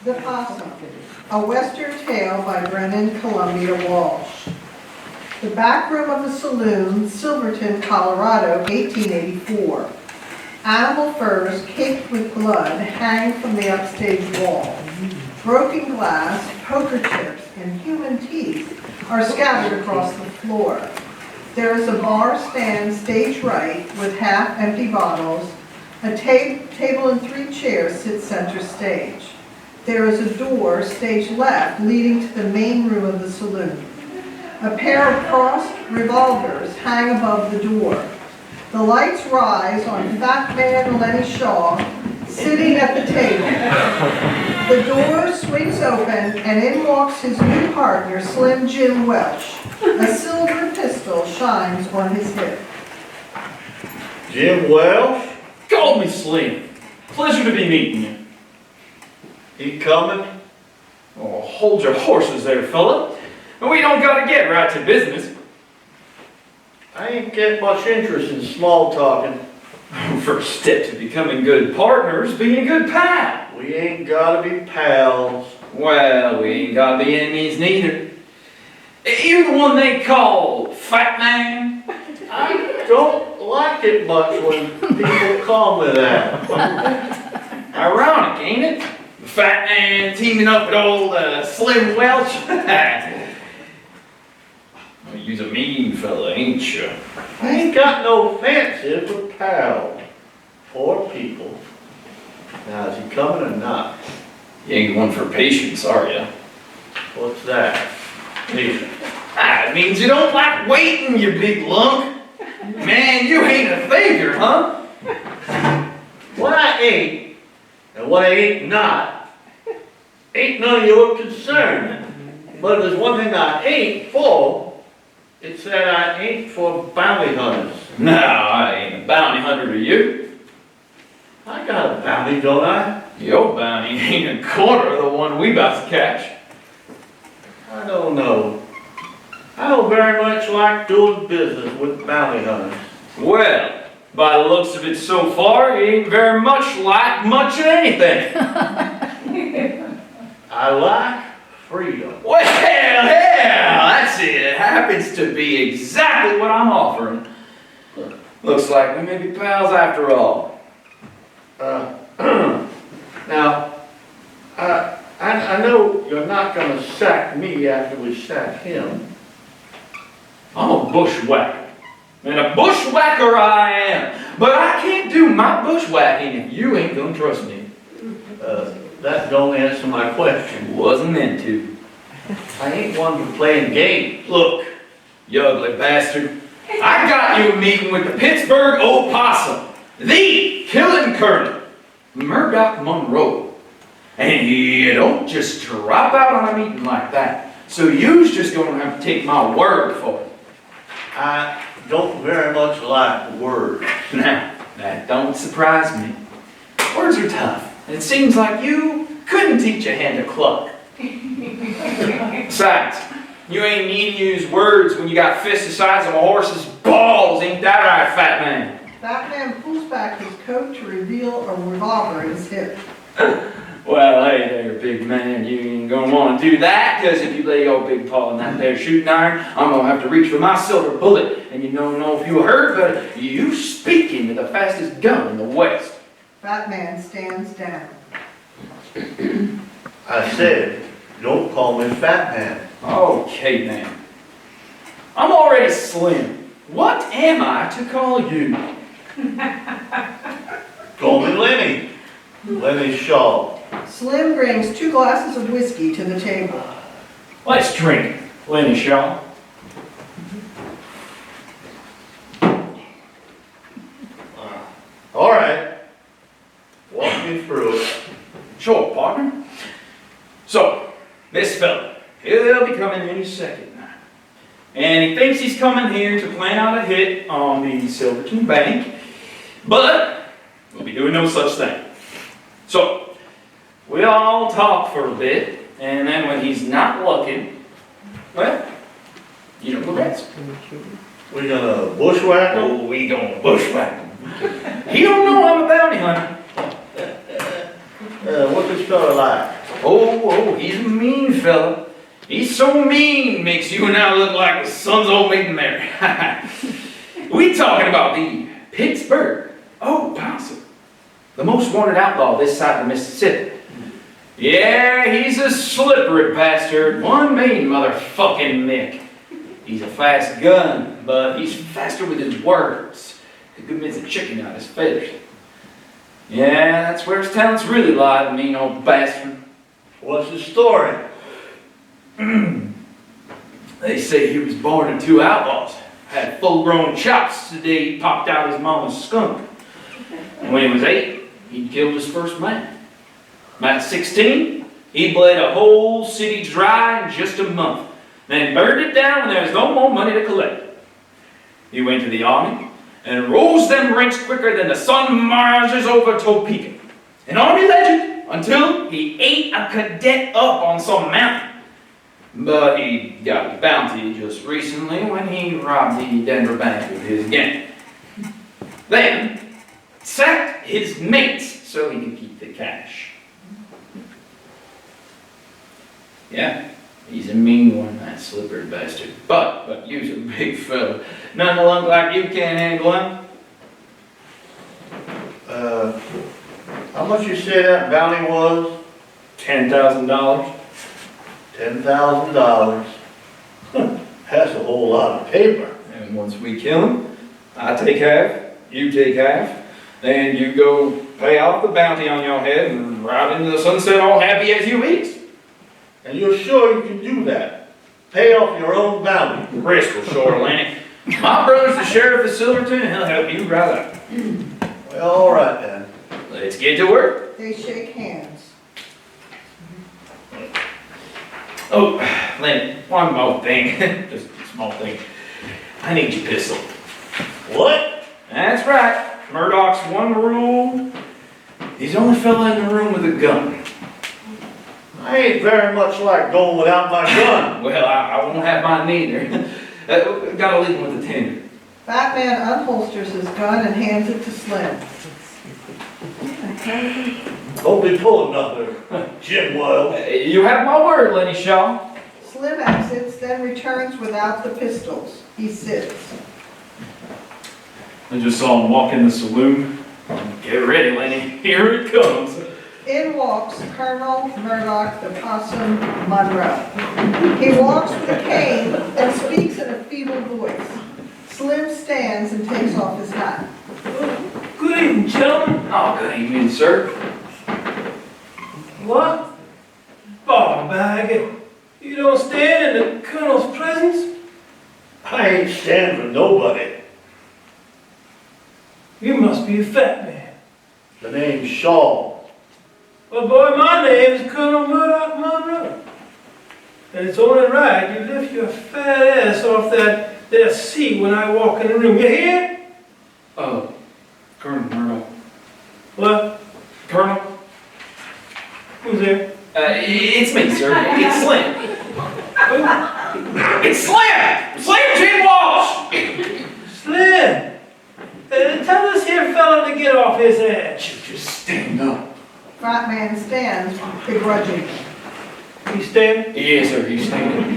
The Opossum, a Western Tale by Brennan, Columbia-Walsh. The back room of the saloon, Silverton, Colorado, 1884. Animal furs caked with blood hang from the upstage wall. Broken glass, poker chips, and human teeth are scattered across the floor. There is a bar stand stage right with half-empty bottles. A table and 3 chairs sit center stage. There is a door, stage left, leading to the main room of the saloon. A pair of crossed revolvers hang above the door. The lights rise on Fat Man Lenny Shaw, sitting at the table. The door swings open, and in walks his new partner, Slim Jim Welsh. A silver pistol shines on his hip. Jim Welsh? Call me Slim. Pleasure to be meeting you. He coming? Oh, hold your horses there, fella. We don't gotta get right to business. I ain't get much interest in small talking. First step to becoming good partners, being a good pal. We ain't gotta be pals. Well, we ain't gotta be enemies neither. You're the one they call Fat Man. I don't like it much when people call me that. Ironic, ain't it? The Fat Man teaming up with old Slim Welch. Well, you's a mean fella, ain't you? I ain't got no fancy for pals or people. Now, is he coming or not? You ain't one for patience, are you? What's that? Patience. It means you don't like waiting, you big lunk. Man, you ain't a thinker, huh? What I ain't and what I ain't not ain't none of your concern. But if there's one thing I ain't for, it's that I ain't for bounty hunters. No, I ain't a bounty hunter to you. I got a bounty, don't I? Your bounty ain't a quarter of the one we about to catch. I don't know. I don't very much like doing business with bounty hunters. Well, by the looks of it so far, you ain't very much like much of anything. I like freedom. Well, that's it. It happens to be exactly what I'm offering. Looks like we may be pals after all. Now, I know you're not going to sack me after we sack him. I'm a bushwhacker. And a bushwhacker I am. But I can't do my bushwhacking if you ain't gonna trust me. That don't answer my question. Wasn't meant to. I ain't one for playing games. Look, you ugly bastard. I got you a meeting with the Pittsburgh Opossum, the killing colonel, Murdoch Monroe. And you don't just drop out on a meeting like that. So you's just gonna have to take my word for it. I don't very much like words. Now, that don't surprise me. Words are tough, and it seems like you couldn't teach a hand to cluck. Besides, you ain't need to use words when you got fists the size of a horse's balls, ain't that right, Fat Man? Fat Man pulls back his coat to reveal a revolver at his hip. Well, hey there, big man, you ain't gonna want to do that, because if you lay your big paw in that there shooting iron, I'm gonna have to reach for my silver bullet. And you don't know if you heard, but you speaking to the fastest gun in the West. Fat Man stands down. I said, don't call me Fat Man. Okay, then. I'm already Slim. What am I to call you? Call me Lenny. Lenny Shaw. Slim brings 2 glasses of whiskey to the table. Let's drink, Lenny Shaw. All right. Walk me through it. Sure, partner. So, this fella, he'll be coming any second now. And he thinks he's coming here to plan out a hit on the Silverton Bank, but we'll be doing no such thing. So, we all talk for a bit, and then when he's not looking, well, you know the rest. We gonna bushwhack him? Oh, we gonna bushwhack him. He don't know I'm a bounty hunter. What's this fella like? Oh, he's a mean fella. He's so mean, makes you and I look like the sons of old Maid Mary. We talking about the Pittsburgh Opossum, the most wanted outlaw this side of the Mississippi. Yeah, he's a slippery bastard, one mean motherfucking Mick. He's a fast gun, but he's faster with his words. Could convince a chicken out of his feathers. Yeah, that's where his talents really lie, the mean old bastard. What's the story? They say he was born to two outlaws. Had full-grown chops the day he popped out his mama's skunk. And when he was 8, he killed his first man. At 16, he bled a whole city dry in just a month. Then burned it down when there was no more money to collect. He went to the army and rose them ranks quicker than the sun marches over Topeka. An army legend until he ate a cadet up on some mountain. But he got a bounty just recently when he robbed the Denver bank with his gang. Then sacked his mates so he could keep the cash. Yeah, he's a mean one, that slippery bastard. But you's a big fella. None look like you can't handle him. How much you say that bounty was? $10,000. $10,000. That's a whole lot of paper. And once we kill him, I take half, you take half, then you go pay off the bounty on your head and ride into the sunset all happy as you eat. And you're sure you can do that? Pay off your own bounty. Crystal short, Atlantic. My brother's the sheriff of Silverton, and he'll help you right out. Well, all right then. Let's get to work. They shake hands. Oh, Lynn, one more thing. Just a small thing. I need your pistol. What? That's right. Murdoch's one rule. He's the only fella in the room with a gun. I ain't very much like going without my gun. Well, I won't have mine neither. Gotta leave him with the tender. Batman unholsters his gun and hands it to Slim. Don't be pulling nothing, Jim Wild. You have my word, Lenny Shaw. Slim exits, then returns without the pistols. He sits. I just saw him walk in the saloon. Get ready, Lenny. Here it comes. In walks Colonel Murdoch, the Opossum Monroe. He walks with a cane and speaks in a feeble voice. Slim stands and takes off his hat. Good evening, gentlemen. Oh, good evening, sir. What? Ball bag, you don't stand in the colonel's presence? I ain't standing for nobody. You must be a fat man. The name's Shaw. Well, boy, my name is Colonel Murdoch Monroe. And it's only right you lift your fat ass off that seat when I walk in the room. You hear? Colonel Murdoch. What? Colonel? Who's there? It's me, sir. It's Slim. It's Slim! Slim G. Walsh! Slim! Tell this here fellow to get off his ass. Just stand up. Fat man stands begrudgingly. You stand? Yes, sir. He's standing.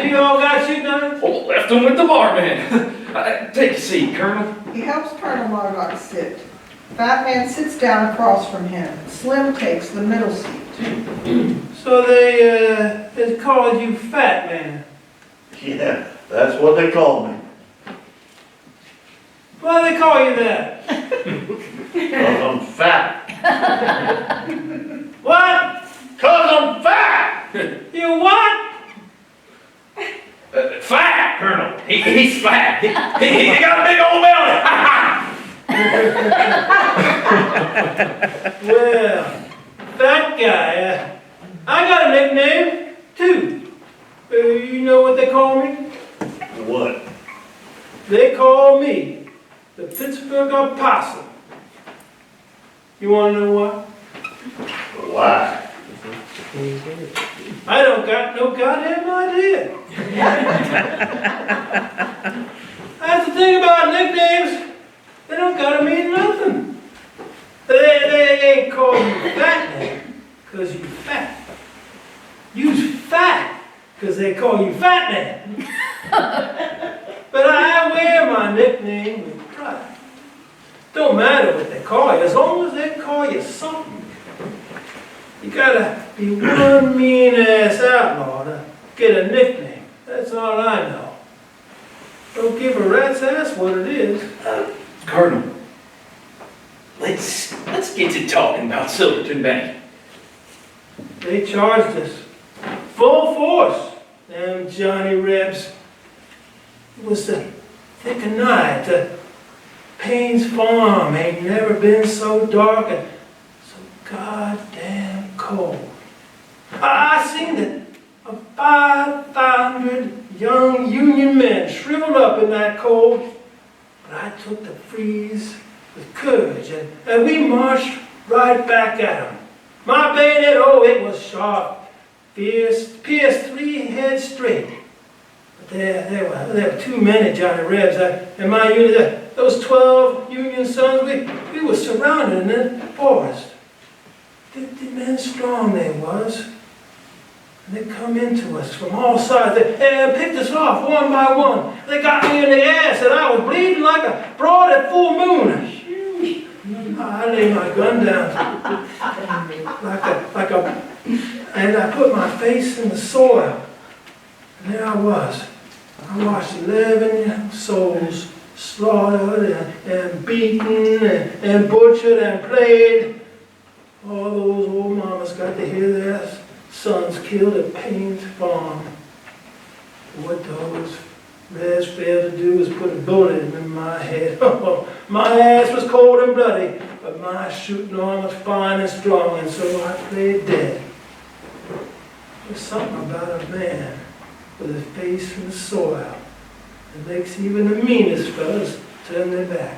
You all got you done? Oh, left him with the barman. Take a seat, Colonel. He helps Colonel Murdoch sit. Fat man sits down across from him. Slim takes the middle seat. So they called you Fat Man. Yeah, that's what they call me. Why do they call you that? 'Cause I'm fat. What? 'Cause I'm fat! You what? Fat, Colonel. He's fat. He got a big old belly. Well, that guy, I got a nickname, too. You know what they call me? What? They call me the Pittsburgh Opossum. You want to know why? Why? I don't got no goddamn idea. That's the thing about nicknames. They don't gotta mean nothing. They ain't call you fat man, cause you fat. You's fat, cause they call you fat man. But I wear my nickname with pride. Don't matter what they call you, as long as they call you something. You gotta be one mean-ass outlaw to get a nickname. That's all I know. Don't give a rat's ass what it is. Cardinal, let's get to talking about Silverton Bank. They charged us full force, them Johnny Rebs. It was the thick of night. The Payne's farm ain't never been so dark and so goddamn cold. I seen it. 500 young Union men shriveled up in that cold. But I took the freeze with courage and we marched right back at them. My bayonet, oh, it was sharp, pierced 3 heads straight. But there were too many Johnny Rebs. In my unit, those 12 Union sons, we were surrounded in the forest. 50 men strong they was. And they come into us from all sides. They picked us off one by one. They got me in the ass and I was bleeding like a broad at full moon. I laid my gun down and I put my face in the soil. And there I was. I watched 11 souls slaughtered and beaten and butchered and played. All those old mamas got to hear their sons killed at Payne's farm. What those Rebs failed to do was put a bullet in my head. My ass was cold and bloody, but my shooting arm was fine and strong, and so I played dead. There's something about a man with his face in the soil that makes even the meanest fellas turn their back.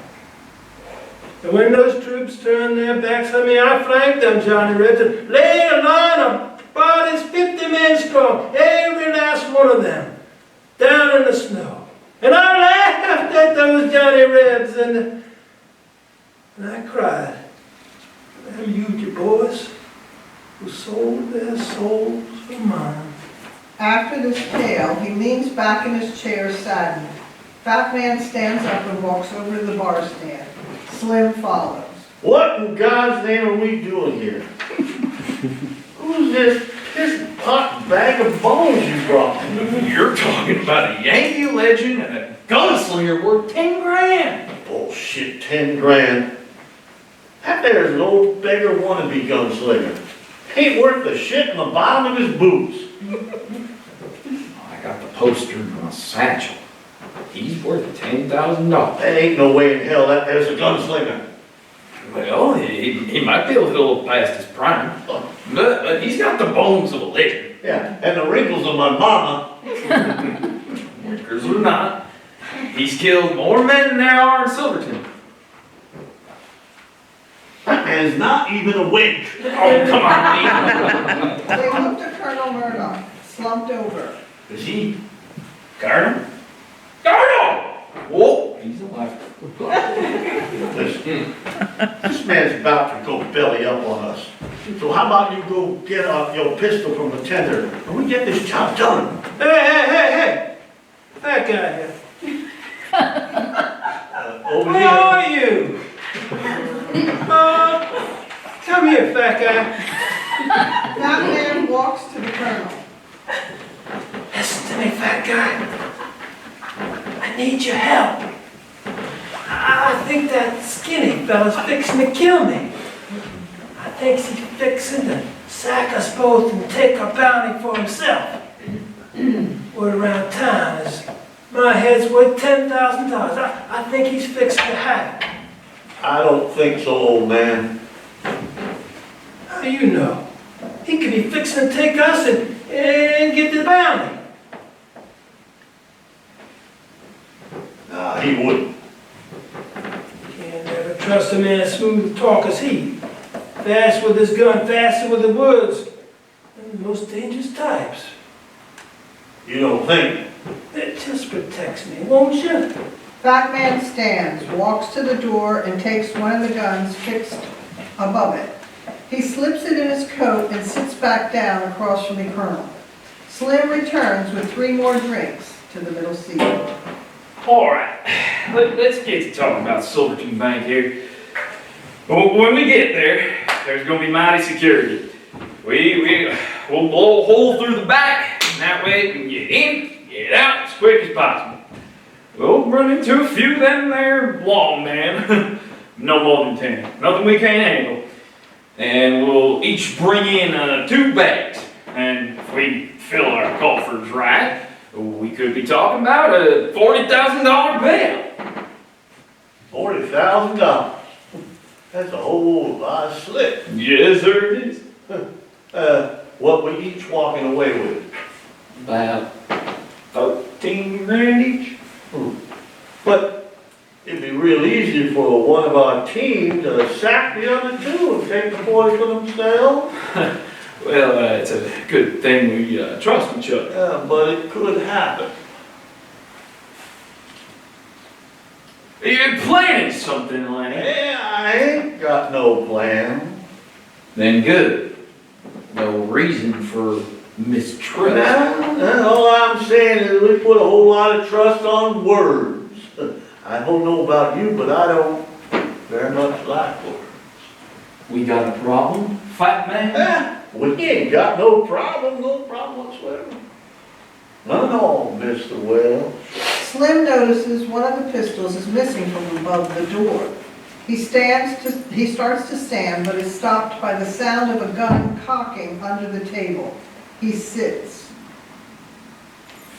And when those troops turned their backs on me, I flanked them Johnny Rebs and laid a line of bodies 50 men strong, every last one of them, down in the snow. And I laughed at those Johnny Rebs and I cried. Them Union boys who sold their souls for mine. After this tale, he leans back in his chair saddened. Fat man stands up and walks over to the bar stand. Slim follows. What in God's name are we doing here? Who's this pot bag of bones you brought? You're talking about a Yankee legend and a gunslinger worth 10 grand. Bullshit, 10 grand. That there's an old beggar wannabe gunslinger. Ain't worth the shit in the bottom of his boots. I got the poster in my satchel. He's worth $10,000. That ain't no way in hell that there's a gunslinger. Well, he might be a little past his prime, but he's got the bones of a legend. Yeah, and the wrinkles of my mama. Workers or not, he's killed more men than there are in Silverton. That man's not even awake. Oh, come on, Lee. They looked at Colonel Murdoch, slumped over. Is he? Colonel? Colonel! Whoa, he's alive. Listen, this man's about to go belly up on us. So how about you go get your pistol from the tender and we get this job done? Hey! That guy here. Over Where here. are you? Come here, fat guy. Fat man walks to the colonel. Listen to me, fat guy. I need your help. I think that skinny fella's fixing to kill me. I think he's fixing to sack us both and take our bounty for himself. Word around town is my head's worth $10,000. I think he's fixing to have it. I don't think so, old man. How do you know? He could be fixing to take us and get the bounty. Nah, he wouldn't. Can't never trust a man as smooth talk as he. Fast with his gun, faster with the words. And the most dangerous types. You don't think? It just protects me, won't you? Fat man stands, walks to the door, and takes one of the guns fixed above it. He slips it in his coat and sits back down across from the Colonel. Slim returns with 3 more drinks to the middle seat. All right, let's get to talking about Silverton Bank here. When we get there, there's gonna be mighty security. We'll blow a hole through the back, and that way we can get in, get out as quick as possible. We'll run into a few of them there long men, no more than 10, nothing we can't handle. And we'll each bring in 2 bags, and if we fill our coffers right, we could be talking about a $40,000 bail. $40,000. That's a whole lot of slip. Yes, sir, it is. What we each walking away with? About 13 grand each. But it'd be real easy for one of our team to sack the other 2 and take the 40 for themselves. Well, it's a good thing we trust each other. Yeah, but it could happen. You're planning something, Lenny. Yeah, I ain't got no plan. Then good. No reason for mistrust. All I'm saying is we put a whole lot of trust on words. I don't know about you, but I don't very much like words. We got a problem, fat man? We ain't got no problem whatsoever. None at all, Mr. Wells. Slim notices one of the pistols is missing from above the door. He starts to stand, but is stopped by the sound of a gun cocking under the table. He sits.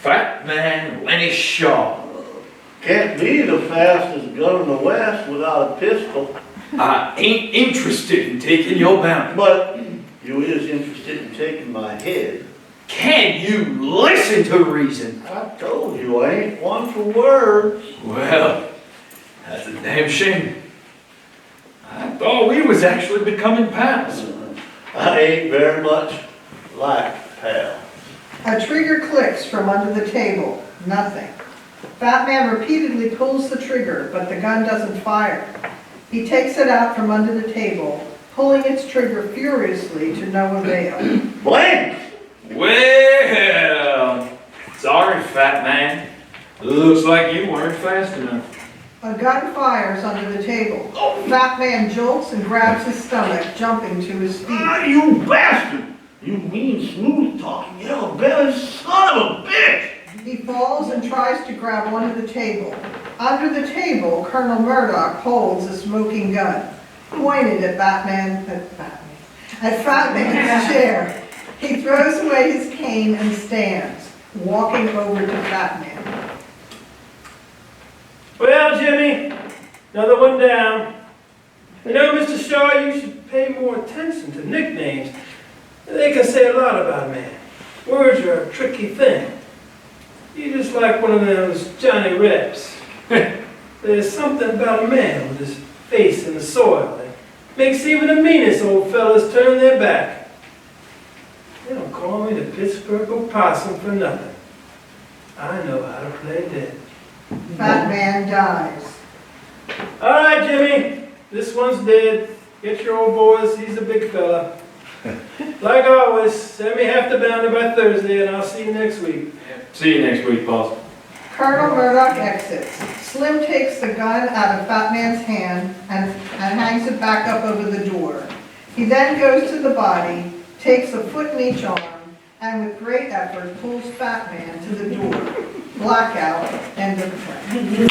Fat man Lenny Shaw. Can't be the fastest gun in the West without a pistol. I ain't interested in taking your bounty. But you is interested in taking my head. Can you listen to reason? I told you I ain't one for words. Well, that's a damn shame. I thought we was actually becoming pals. I ain't very much like pals. A trigger clicks from under the table. Nothing. Fat Man repeatedly pulls the trigger, but the gun doesn't fire. He takes it out from under the table, pulling its trigger furiously to no avail. Blank! Well, sorry, fat man. Looks like you weren't fast enough. A gun fires under the table. Fat Man jolts and grabs his stomach, jumping to his feet. Ah, you bastard! You mean, smooth-talking, yellow-bellied son of a bitch! He falls and tries to grab onto the table. Under the table, Colonel Murdoch holds a smoking gun, pointed at Fat Man's chair. He throws away his cane and stands, walking over to Fat Man. Well, Jimmy, another one down. You know, Mr. Shaw, you should pay more attention to nicknames. They can say a lot about a man. Words are a tricky thing. You're just like one of those Johnny Reps. There's something about a man with his face in the soil that makes even the meanest old fellas turn their back. They don't call me the Pittsburgh Opossum for nothing. I know how to play dead. Fat Man dies. All right, Jimmy, this one's dead. Get your old boys, he's a big fella. Like always, send me half the bounty by Thursday and I'll see you next week. See you next week, boss. Colonel Murdoch exits. Slim takes the gun out of Fat Man's hand and hangs it back up over the door. He then goes to the body, takes a foot in each arm, and with great effort pulls Fat Man to the door. Blackout, end of the play.